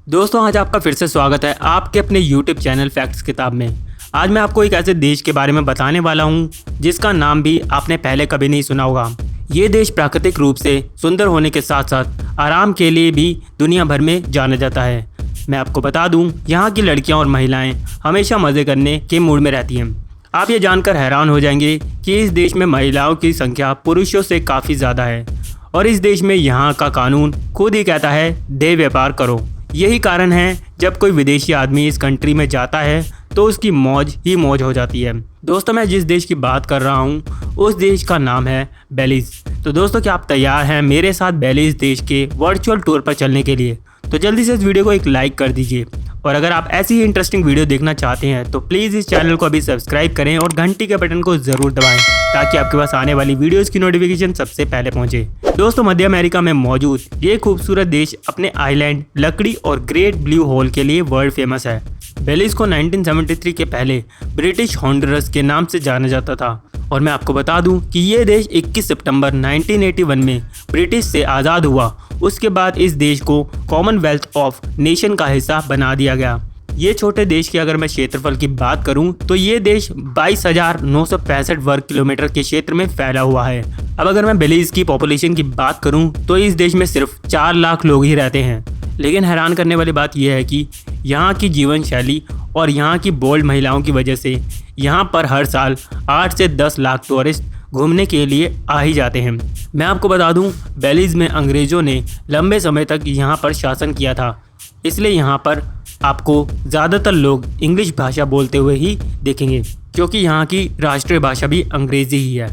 दोस्तों आज आपका फिर से स्वागत है आपके अपने YouTube चैनल फैक्ट्स किताब में। आज मैं आपको एक ऐसे देश के बारे में बताने वाला हूं जिसका नाम भी आपने पहले कभी नहीं सुना होगा। ये देश प्राकृतिक रूप से सुंदर होने के साथ साथ आराम के लिए भी दुनिया भर में जाना जाता है। मैं आपको बता दूं, यहाँ की लड़कियाँ और महिलाएँ हमेशा मज़े करने के मूड में रहती हैं। आप ये जानकर हैरान हो जाएंगे कि इस देश में महिलाओं की संख्या पुरुषों से काफ़ी ज़्यादा है और इस देश में यहाँ का कानून खुद ही कहता है देह व्यापार करो। यही कारण है जब कोई विदेशी आदमी इस कंट्री में जाता है तो उसकी मौज ही मौज हो जाती है। दोस्तों मैं जिस देश की बात कर रहा हूँ उस देश का नाम है बेलीज़। तो दोस्तों क्या आप तैयार हैं मेरे साथ बेलीज़ देश के वर्चुअल टूर पर चलने के लिए? तो जल्दी से इस वीडियो को एक लाइक कर दीजिए और अगर आप ऐसी ही इंटरेस्टिंग वीडियो देखना चाहते हैं तो प्लीज़ इस चैनल को अभी सब्सक्राइब करें और घंटी के बटन को ज़रूर दबाएं ताकि आपके पास आने वाली वीडियोस की नोटिफिकेशन सबसे पहले पहुंचे। दोस्तों मध्य अमेरिका में मौजूद ये खूबसूरत देश अपने आइलैंड, लकड़ी और ग्रेट ब्लू होल के लिए वर्ल्ड फेमस है। बेलीज़ को 1973 के पहले ब्रिटिश हॉन्डुरस के नाम से जाना जाता था और मैं आपको बता दूं कि ये देश 21 सितंबर 1981 में ब्रिटिश से आज़ाद हुआ। उसके बाद इस देश को कॉमनवेल्थ ऑफ नेशन का हिस्सा बना दिया गया। ये छोटे देश की अगर मैं क्षेत्रफल की बात करूं तो ये देश 22,965 वर्ग किलोमीटर के क्षेत्र में फैला हुआ है। अब अगर मैं बेलीज़ की पॉपुलेशन की बात करूं तो इस देश में सिर्फ 4 लाख लोग ही रहते हैं। लेकिन हैरान करने वाली बात यह है कि यहाँ की जीवन शैली और यहाँ की बोल्ड महिलाओं की वजह से यहाँ पर हर साल 8 से 10 लाख टूरिस्ट घूमने के लिए आ ही जाते हैं। मैं आपको बता दूं, बेलीज़ में अंग्रेज़ों ने लंबे समय तक यहाँ पर शासन किया था, इसलिए यहाँ पर आपको ज़्यादातर लोग इंग्लिश भाषा बोलते हुए ही देखेंगे क्योंकि यहाँ की राष्ट्रीय भाषा भी अंग्रेज़ी ही है।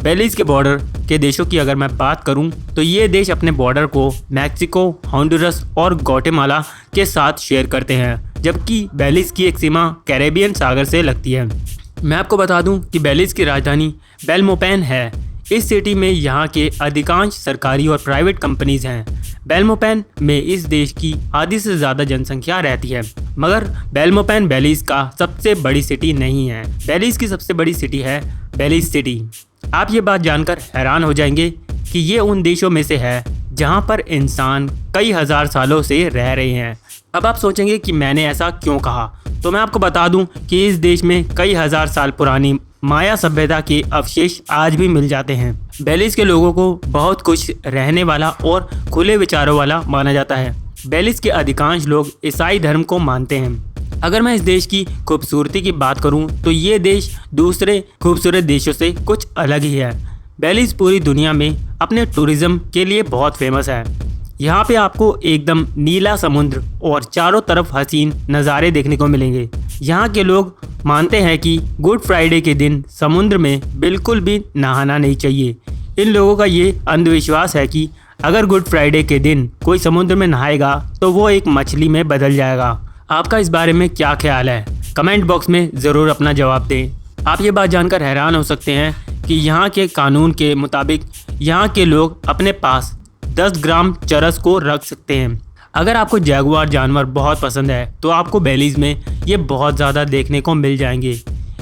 बेलीज़ के बॉर्डर के देशों की अगर मैं बात करूं तो ये देश अपने बॉर्डर को मैक्सिको, हॉन्डुरस और ग्वाटेमाला के साथ शेयर करते हैं, जबकि बेलीज़ की एक सीमा कैरेबियन सागर से लगती है। मैं आपको बता दूं कि बेलीज़ की राजधानी बेलमोपैन है। इस सिटी में यहाँ के अधिकांश सरकारी और प्राइवेट कंपनीज हैं। बेलमोपैन में इस देश की आधी से ज़्यादा जनसंख्या रहती है, मगर बेलमोपैन बेलीज़ का सबसे बड़ी सिटी नहीं है। बेलीज़ की सबसे बड़ी सिटी है बेलीज़ सिटी। आप ये बात जानकर हैरान हो जाएंगे कि ये उन देशों में से है जहाँ पर इंसान कई हज़ार सालों से रह रहे हैं। अब आप सोचेंगे कि मैंने ऐसा क्यों कहा, तो मैं आपको बता दूं कि इस देश में कई हज़ार साल पुरानी माया सभ्यता के अवशेष आज भी मिल जाते हैं। बेलीज़ के लोगों को बहुत खुश रहने वाला और खुले विचारों वाला माना जाता है। बेलीज़ के अधिकांश लोग ईसाई धर्म को मानते हैं। अगर मैं इस देश की खूबसूरती की बात करूं तो ये देश दूसरे खूबसूरत देशों से कुछ अलग ही है। बेलीज़ पूरी दुनिया में अपने टूरिज़्म के लिए बहुत फेमस है। यहाँ पे आपको एकदम नीला समुद्र और चारों तरफ हसीन नज़ारे देखने को मिलेंगे। यहाँ के लोग मानते हैं कि गुड फ्राइडे के दिन समुद्र में बिल्कुल भी नहाना नहीं चाहिए। इन लोगों का ये अंधविश्वास है कि अगर गुड फ्राइडे के दिन कोई समुद्र में नहाएगा तो वो एक मछली में बदल जाएगा। आपका इस बारे में क्या ख्याल है? कमेंट बॉक्स में ज़रूर अपना जवाब दें। आप ये बात जानकर हैरान हो सकते हैं कि यहाँ के कानून के मुताबिक यहाँ के लोग अपने पास 10 ग्राम चरस को रख सकते हैं। अगर आपको जैगुआर जानवर बहुत पसंद है तो आपको बेलीज़ में ये बहुत ज़्यादा देखने को मिल जाएंगे।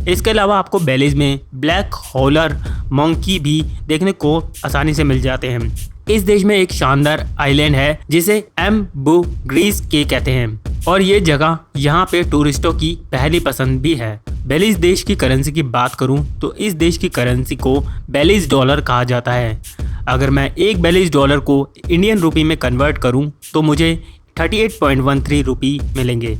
इसके अलावा आपको बेलीज़ में ब्लैक हॉलर मंकी भी देखने को आसानी से मिल जाते हैं। इस देश में एक शानदार आइलैंड है जिसे एम्बुग्रीस के कहते हैं और ये जगह यहाँ पे टूरिस्टों की पहली पसंद भी है। बेलीज़ देश की करेंसी की बात करूँ तो इस देश की करेंसी को बेलीज़ डॉलर कहा जाता है। अगर मैं एक बेलीज़ डॉलर को इंडियन रुपी में कन्वर्ट करूं तो मुझे 38.13 रुपी मिलेंगे।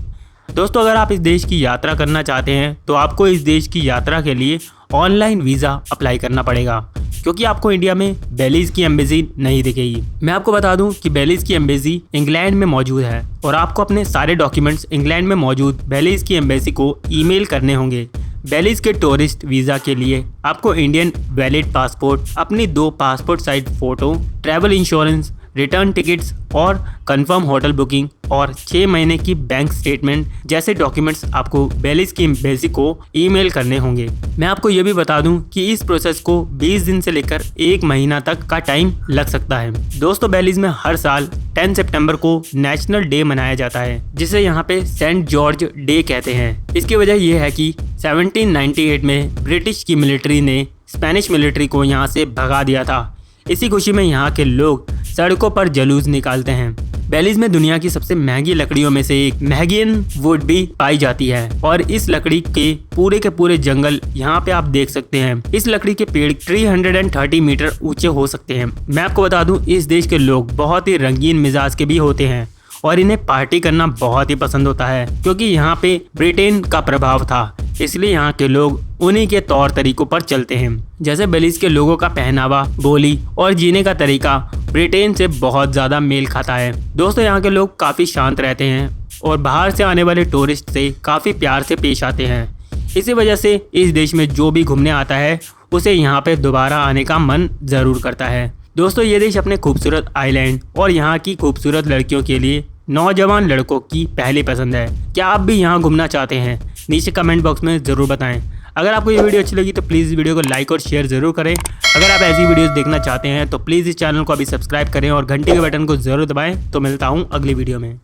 दोस्तों अगर आप इस देश की यात्रा करना चाहते हैं तो आपको इस देश की यात्रा के लिए ऑनलाइन वीज़ा अप्लाई करना पड़ेगा क्योंकि आपको इंडिया में बेलीज़ की एम्बेसी नहीं दिखेगी। मैं आपको बता दूं कि बेलीज़ की एम्बेसी इंग्लैंड में मौजूद है और आपको अपने सारे डॉक्यूमेंट्स इंग्लैंड में मौजूद बेलीज़ की एम्बेसी को ईमेल करने होंगे। बेलीज़ के टूरिस्ट वीज़ा के लिए आपको इंडियन वैलिड पासपोर्ट, अपनी 2 passport size photo, travel insurance, return tickets और कंफर्म होटल बुकिंग और 6 महीने की बैंक स्टेटमेंट जैसे डॉक्यूमेंट्स आपको बेलीज़ की एम्बेसी को ईमेल करने होंगे। मैं आपको ये भी बता दूं कि इस प्रोसेस को 20 दिन से लेकर 1 महीना तक का टाइम लग सकता है। दोस्तों बेलीज़ में हर साल 10 सितंबर को नेशनल डे मनाया जाता है जिसे यहाँ पे सेंट जॉर्ज डे कहते हैं। इसकी वजह यह है कि 1798 में ब्रिटिश की मिलिट्री ने स्पेनिश मिलिट्री को यहाँ से भगा दिया था। इसी खुशी में यहाँ के लोग सड़कों पर जुलूस निकालते हैं। बेलीज में दुनिया की सबसे महंगी लकड़ियों में से एक मैगियन वुड भी पाई जाती है और इस लकड़ी के पूरे जंगल यहाँ पे आप देख सकते हैं। इस लकड़ी के पेड़ 330 मीटर ऊंचे हो सकते हैं। मैं आपको बता दूं, इस देश के लोग बहुत ही रंगीन मिजाज के भी होते हैं और इन्हें पार्टी करना बहुत ही पसंद होता है, क्योंकि यहाँ पे ब्रिटेन का प्रभाव था, इसलिए यहाँ के लोग उन्हीं के तौर तरीकों पर चलते हैं। जैसे बेलीज के लोगों का पहनावा, बोली और जीने का तरीका ब्रिटेन से बहुत ज्यादा मेल खाता है। दोस्तों, यहाँ के लोग काफी शांत रहते हैं और बाहर से आने वाले टूरिस्ट से काफी प्यार से पेश आते हैं। इसी वजह से इस देश में जो भी घूमने आता है उसे यहाँ पे दोबारा आने का मन जरूर करता है। दोस्तों, ये देश अपने खूबसूरत आइलैंड और यहाँ की खूबसूरत लड़कियों के लिए नौजवान लड़कों की पहली पसंद है। क्या आप भी यहाँ घूमना चाहते हैं? नीचे कमेंट बॉक्स में ज़रूर बताएं। अगर आपको ये वीडियो अच्छी लगी तो प्लीज़ वीडियो को लाइक और शेयर ज़रूर करें। अगर आप ऐसी वीडियोस देखना चाहते हैं तो प्लीज़ इस चैनल को अभी सब्सक्राइब करें और घंटी के बटन को ज़रूर दबाएं। तो मिलता हूँ अगली वीडियो में।